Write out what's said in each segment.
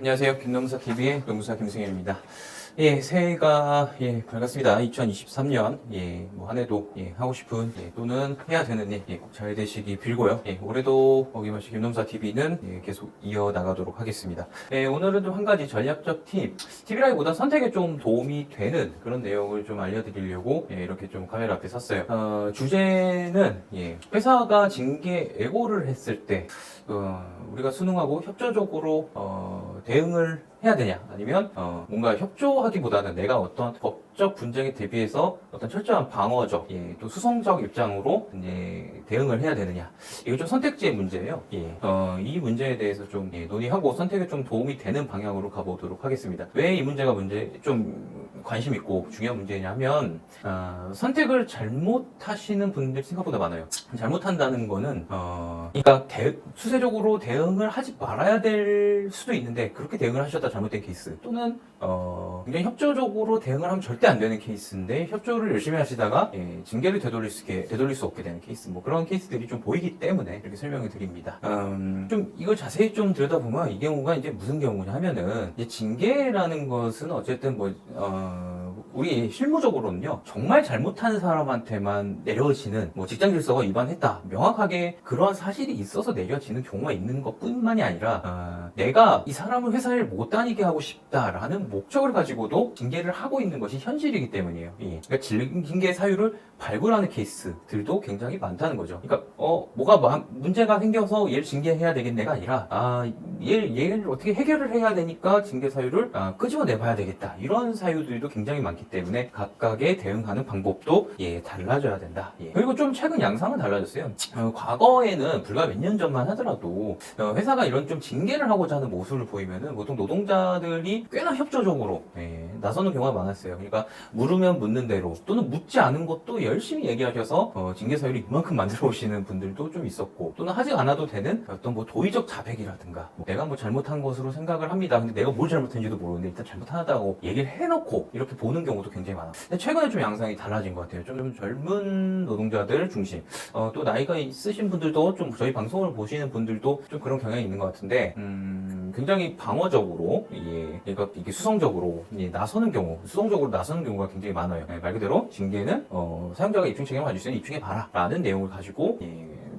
안녕하세요. 김nom사TV의 노무사 김승현입니다. 새해가, 밝았습니다. 2023년, 뭐, 한 해도, 하고 싶은, 또는 해야 되는 일, 꼭 잘 되시기 빌고요. 올해도 어김없이 김nom사TV는, 계속 이어나가도록 하겠습니다. 오늘은 좀 한 가지 전략적 팁이라기보다 선택에 좀 도움이 되는 그런 내용을 좀 알려드리려고, 이렇게 좀 카메라 앞에 섰어요. 주제는, 회사가 징계 예고를 했을 때, 우리가 수능하고 협조적으로, 대응을 해야 되냐, 아니면 뭔가 협조하기보다는 내가 어떤 법적 분쟁에 대비해서 어떤 철저한 방어적, 또 수성적 입장으로 대응을 해야 되느냐, 이거 좀 선택지의 문제예요. 이 문제에 대해서 좀 논의하고 선택에 좀 도움이 되는 방향으로 가보도록 하겠습니다. 왜 이 문제가 좀 관심 있고 중요한 문제냐면, 선택을 잘못하시는 분들 생각보다 많아요. 잘못한다는 거는 그러니까 수세적으로 대응을 하지 말아야 될 수도 있는데 그렇게 대응을 하셨다 잘못된 케이스, 또는 굉장히 협조적으로 대응을 하면 절대 안 되는 케이스인데 협조를 열심히 하시다가 징계를 되돌릴 수 없게 되는 케이스, 뭐 그런 케이스들이 좀 보이기 때문에 이렇게 설명을 드립니다. 좀 이걸 자세히 좀 들여다보면 이 경우가 이제 무슨 경우냐 하면은, 이제 징계라는 것은 어쨌든 우리 실무적으로는요, 정말 잘못한 사람한테만 내려지는, 뭐 직장 질서가 위반했다, 명확하게 그런 사실이 있어서 내려지는 경우가 있는 것 뿐만이 아니라, 내가 이 사람을 회사를 못 다니게 하고 싶다라는 목적을 가지고도 징계를 하고 있는 것이 현실이기 때문이에요. 그러니까 징계 사유를 발굴하는 케이스들도 굉장히 많다는 거죠. 그러니까 뭐가 문제가 생겨서 얘를 징계해야 되겠네가 아니라, 얘를 어떻게 해결을 해야 되니까 징계 사유를 끄집어내 봐야 되겠다, 이런 사유들도 굉장히 많기 때문에 각각의 대응하는 방법도 달라져야 된다. 그리고 좀 최근 양상은 달라졌어요. 과거에는 불과 몇 년 전만 하더라도 회사가 이런 좀 징계를 하고자 하는 모습을 보이면은 보통 노동자들이 꽤나 협조적으로 나서는 경우가 많았어요. 그러니까 물으면 묻는 대로, 또는 묻지 않은 것도 열심히 얘기하셔서 징계 사유를 이만큼 만들어 오시는 분들도 좀 있었고, 또는 하지 않아도 되는 어떤 도의적 자백이라든가, 내가 잘못한 것으로 생각을 합니다, 근데 내가 뭘 잘못했는지도 모르는데 일단 잘못하다고 얘기를 해놓고 이렇게 보는 경우도 굉장히 많아. 근데 최근에 좀 양상이 달라진 것 같아요. 좀 젊은 노동자들 중심, 또 나이가 있으신 분들도, 좀 저희 방송을 보시는 분들도 좀 그런 경향이 있는 것 같은데, 굉장히 방어적으로, 그러니까 이게 수성적으로 나서는 경우가 굉장히 많아요. 말 그대로 징계는 사용자가 입증 책임을 가질 수 있는 입증해봐라 라는 내용을 가지고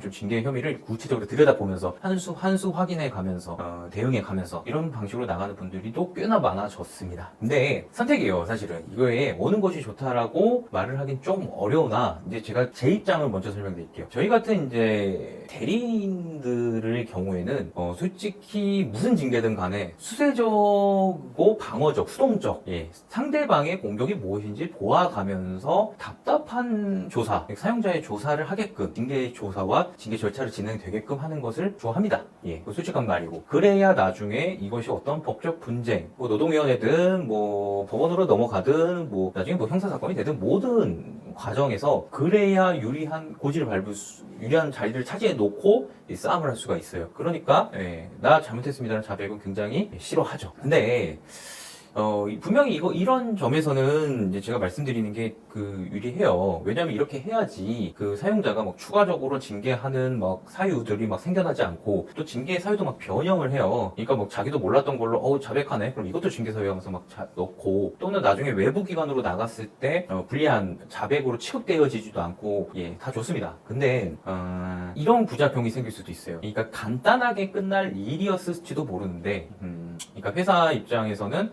좀 징계 혐의를 구체적으로 들여다보면서 한 수 확인해 가면서 대응해 가면서 이런 방식으로 나가는 분들이 또 꽤나 많아졌습니다. 근데 선택이에요. 사실은 이거에 어느 것이 좋다라고 말을 하긴 좀 어려우나, 이제 제가 제 입장을 먼저 설명드릴게요. 저희 같은 이제 대리인들의 경우에는 솔직히 무슨 징계든 간에 수세적이고 방어적, 수동적, 상대방의 공격이 무엇인지 보아가면서 답답한 조사, 사용자의 조사를 하게끔, 징계 조사와 징계 절차를 진행되게끔 하는 것을 좋아합니다. 솔직한 말이고, 그래야 나중에 이것이 어떤 법적 분쟁, 뭐 노동위원회든 뭐 법원으로 넘어가든 뭐 나중에 뭐 형사사건이 되든 모든 과정에서 그래야 유리한 자리를 차지해 놓고 싸움을 할 수가 있어요. 그러니까 나 잘못했습니다라는 자백은 굉장히 싫어하죠. 근데 분명히 이런 점에서는 이제 제가 말씀드리는 게 유리해요. 왜냐면 이렇게 해야지 사용자가 추가적으로 징계하는 사유들이 생겨나지 않고, 또 징계 사유도 변형을 해요. 그러니까 자기도 몰랐던 걸로 자백하네, 그럼 이것도 징계 사유 하면서 넣고, 또는 나중에 외부 기관으로 나갔을 때 불리한 자백으로 취급되어지지도 않고, 다 좋습니다. 근데 이런 부작용이 생길 수도 있어요. 그러니까 간단하게 끝날 일이었을지도 모르는데, 그러니까 회사 입장에서는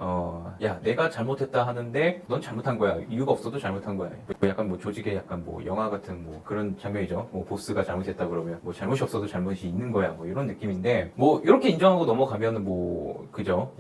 야, 내가 잘못했다 하는데 넌 잘못한 거야, 이유가 없어도 잘못한 거야. 약간 조직의 약간 영화 같은 그런 장면이죠. 보스가 잘못했다 그러면 잘못이 없어도 잘못이 있는 거야, 이런 느낌인데, 이렇게 인정하고 넘어가면은 그죠?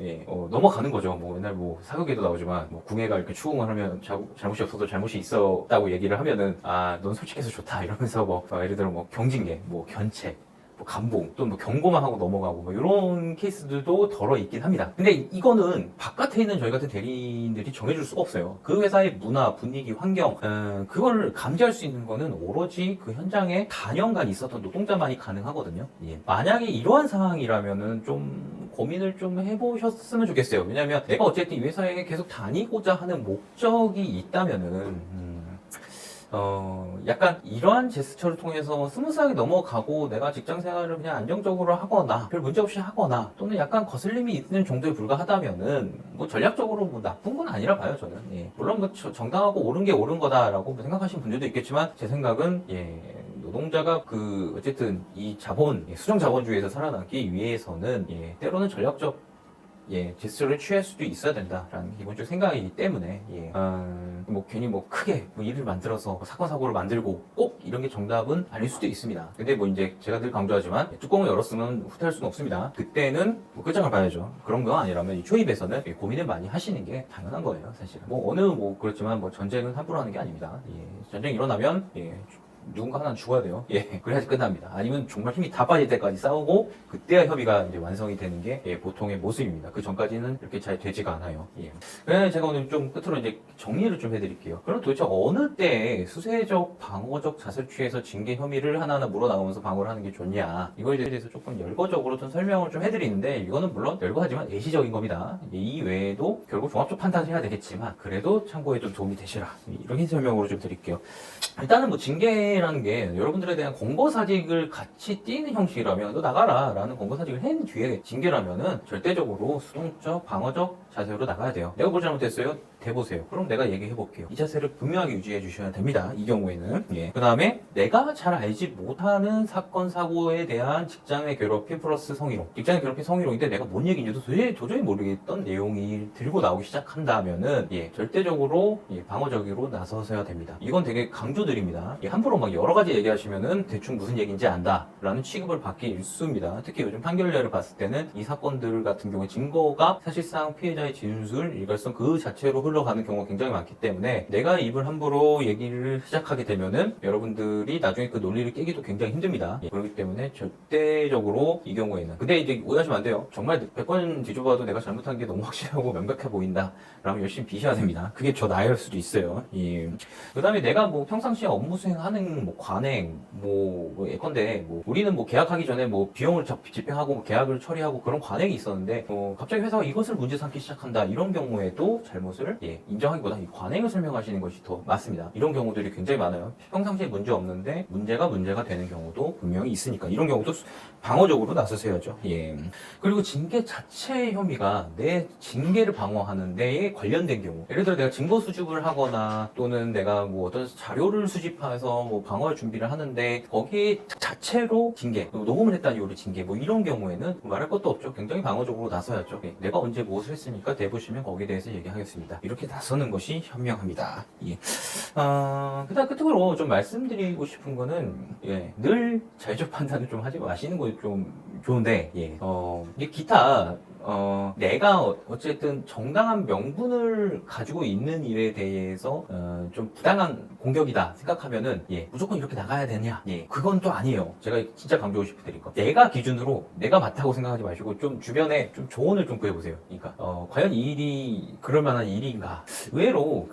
넘어가는 거죠. 옛날 사극에도 나오지만 궁예가 이렇게 추궁을 하면 잘못이 없어도 잘못이 있었다고 얘기를 하면은, 넌 솔직해서 좋다 이러면서 예를 들어 경징계, 견책, 감봉, 또 경고만 하고 넘어가고 이런 케이스들도 덜어 있긴 합니다. 근데 이거는 바깥에 있는 저희 같은 대리인들이 정해줄 수가 없어요. 그 회사의 문화, 분위기, 환경, 그걸 감지할 수 있는 거는 오로지 그 현장에 단연간 있었던 노동자만이 가능하거든요. 만약에 이러한 상황이라면은 좀 고민을 좀 해보셨으면 좋겠어요. 왜냐면 내가 어쨌든 이 회사에 계속 다니고자 하는 목적이 있다면은 약간 이러한 제스처를 통해서 스무스하게 넘어가고 내가 직장 생활을 그냥 안정적으로 하거나 별 문제 없이 하거나 또는 약간 거슬림이 있는 정도에 불과하다면은 뭐 전략적으로 뭐 나쁜 건 아니라 봐요 저는. 예. 물론 뭐 정당하고 옳은 게 옳은 거다라고 생각하시는 분들도 있겠지만 제 생각은 노동자가 어쨌든 이 수정 자본주의에서 살아남기 위해서는 때로는 전략적 제스처를 취할 수도 있어야 된다라는 기본적 생각이기 때문에 뭐 괜히 뭐 크게 뭐 일을 만들어서 사건 사고를 만들고 꼭 이런 게 정답은 아닐 수도 있습니다. 근데 뭐 이제 제가 늘 강조하지만 뚜껑을 열었으면 후퇴할 수는 없습니다. 그때는 뭐 끝장을 봐야죠. 그런 거 아니라면 이 초입에서는 고민을 많이 하시는 게 당연한 거예요, 사실은. 뭐 그렇지만 뭐 전쟁은 함부로 하는 게 아닙니다. 전쟁이 일어나면 누군가 하나는 죽어야 돼요. 그래야지 끝납니다. 아니면 정말 힘이 다 빠질 때까지 싸우고 그때야 협의가 이제 완성이 되는 게 보통의 모습입니다. 그 전까지는 이렇게 잘 되지가 않아요. 그래서 제가 오늘 좀 끝으로 이제 정리를 좀 해드릴게요. 그럼 도대체 어느 때에 수세적, 방어적 자세를 취해서 징계 혐의를 하나하나 물어나오면서 방어를 하는 게 좋냐? 이거에 대해서 조금 열거적으로 좀 설명을 좀 해드리는데 이거는 물론 열거하지만 예시적인 겁니다. 이 외에도 결국 종합적 판단을 해야 되겠지만 그래도 참고에 좀 도움이 되시라. 이렇게 설명으로 좀 드릴게요. 일단은 뭐 징계라는 게 여러분들에 대한 공고사직을 같이 띄는 형식이라면 너 나가라 라는 공고사직을 한 뒤에 징계라면은 절대적으로 수동적, 방어적 자세로 나가야 돼요. 내가 뭘 잘못했어요? 대보세요. 그럼 내가 얘기해 볼게요. 이 자세를 분명하게 유지해 주셔야 됩니다. 이 경우에는. 그 다음에 내가 잘 알지 못하는 사건, 사고에 대한 직장의 괴롭힘 플러스 성희롱. 직장의 괴롭힘 성희롱인데 내가 뭔 얘기인지도 도저히 모르겠던 내용이 들고 나오기 시작한다면은 절대적으로 방어적으로 나서셔야 됩니다. 이건 되게 강조드립니다. 함부로 막 여러 가지 얘기하시면은 대충 무슨 얘기인지 안다 라는 취급을 받기 일쑤입니다. 특히 요즘 판결례를 봤을 때는 이 사건들 같은 경우에 증거가 사실상 피해자의 진술, 일관성 그 자체로 흘러가는 경우가 굉장히 많기 때문에 내가 입을 함부로 얘기를 시작하게 되면은 여러분들이 나중에 그 논리를 깨기도 굉장히 힘듭니다. 그렇기 때문에 절대적으로 이 경우에는 근데 이제 오해하시면 안 돼요. 정말 100번 뒤져봐도 내가 잘못한 게 너무 확실하고 명백해 보인다 라면 열심히 비셔야 됩니다. 그게 나일 수도 있어요. 그 다음에 내가 뭐 평상시에 업무 수행하는 뭐 관행 뭐 예컨대 뭐 우리는 뭐 계약하기 전에 뭐 비용을 집행하고 뭐 계약을 처리하고 그런 관행이 있었는데 갑자기 회사가 이것을 문제 삼기 시작한다 이런 경우에도 잘못을 인정하기보다 이 관행을 설명하시는 것이 더 맞습니다. 이런 경우들이 굉장히 많아요. 평상시에 문제 없는데 문제가 되는 경우도 분명히 있으니까 이런 경우도 방어적으로 나서셔야죠. 그리고 징계 자체의 혐의가 내 징계를 방어하는 데에 관련된 경우 예를 들어 내가 증거 수집을 하거나 또는 내가 뭐 어떤 자료를 수집해서 뭐 방어할 준비를 하는데 거기에 자체로 징계 녹음을 했다는 이유로 징계 뭐 이런 경우에는 말할 것도 없죠. 굉장히 방어적으로 나서야죠. 내가 언제 무엇을 했으니까 내보시면 거기에 대해서 얘기하겠습니다. 이렇게 나서는 것이 현명합니다. 그다음 끝으로 좀 말씀드리고 싶은 거는 늘 자의적 판단을 좀 하지 마시는 거 좀 좋은데 이게 기타 내가 어쨌든 정당한 명분을 가지고 있는 일에 대해서 좀 부당한 공격이다 생각하면은 무조건 이렇게 나가야 되냐? 그건 또 아니에요. 제가 진짜 강조하고 싶은 거. 내가 기준으로 내가 맞다고 생각하지 마시고 좀 주변에 좀 조언을 좀 구해보세요. 그러니까 과연 이 일이 그럴 만한 일인가? 의외로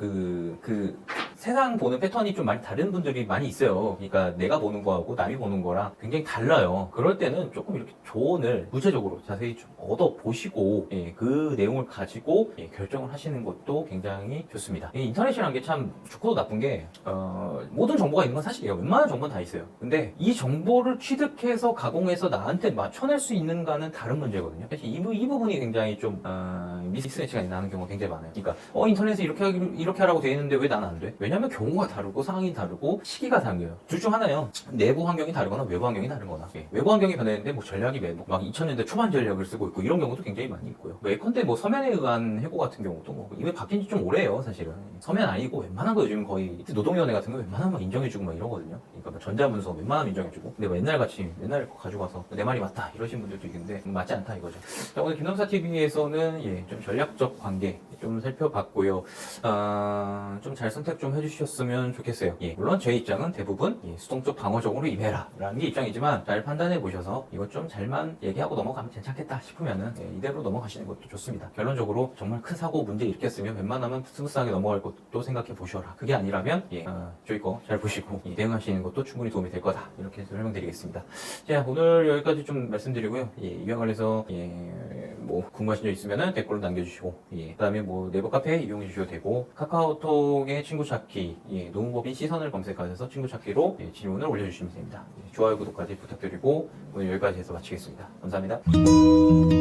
세상 보는 패턴이 좀 많이 다른 분들이 많이 있어요. 그러니까 내가 보는 거하고 남이 보는 거랑 굉장히 달라요. 그럴 때는 조금 이렇게 조언을 구체적으로 자세히 좀 얻어보시고 그 내용을 가지고 결정을 하시는 것도 굉장히 좋습니다. 인터넷이라는 게 참 좋고도 나쁜 게 모든 정보가 있는 건 사실이에요. 웬만한 정보는 다 있어요. 근데 이 정보를 취득해서 가공해서 나한테 맞춰낼 수 있는가는 다른 문제거든요. 사실 이 부분이 굉장히 좀 미스매치가 나는 경우가 굉장히 많아요. 그러니까 인터넷에 이렇게 하라고 돼 있는데 왜 나는 안 돼? 왜냐면 경우가 다르고 상황이 다르고 시기가 다르고요. 둘 중 하나예요. 내부 환경이 다르거나 외부 환경이 다르거나. 외부 환경이 변했는데 뭐 전략이 막 2000년대 초반 전략을 쓰고 있고 이런 경우도 굉장히 많이 있고요. 예컨대 뭐 서면에 의한 해고 같은 경우도 뭐 이미 바뀐 지 좀 오래예요, 사실은. 서면 아니고 웬만한 거 요즘 거의 노동위원회 같은 거 웬만하면 막 인정해주고 막 이러거든요. 그러니까 뭐 전자문서 웬만하면 인정해주고. 근데 뭐 옛날 거 가지고 와서 내 말이 맞다 이러신 분들도 있는데 맞지 않다 이거죠. 자, 오늘 김남사 TV에서는 좀 전략적 관계 좀 살펴봤고요. 좀 잘 선택 좀 해주셨으면 좋겠어요. 물론 제 입장은 대부분 수동적 방어적으로 임해라 라는 게 입장이지만 잘 판단해 보셔서 이것 좀 잘 잘만 얘기하고 넘어가면 괜찮겠다 싶으면은 이대로 넘어가시는 것도 좋습니다. 결론적으로 정말 큰 사고 문제 일으켰으면 웬만하면 스무스하게 넘어갈 것도 생각해 보셔라. 그게 아니라면 저희 거 잘 보시고 대응하시는 것도 충분히 도움이 될 거다. 이렇게 설명드리겠습니다. 자, 오늘 여기까지 좀 말씀드리고요. 이와 관련해서 뭐 궁금하신 점 있으면은 댓글로 남겨주시고 그다음에 뭐 네이버 카페 이용해 주셔도 되고 카카오톡의 친구 찾기 노무법인 시선을 검색하셔서 친구 찾기로 질문을 올려주시면 됩니다. 좋아요 구독까지 부탁드리고 오늘 여기까지 해서 마치겠습니다. 감사합니다.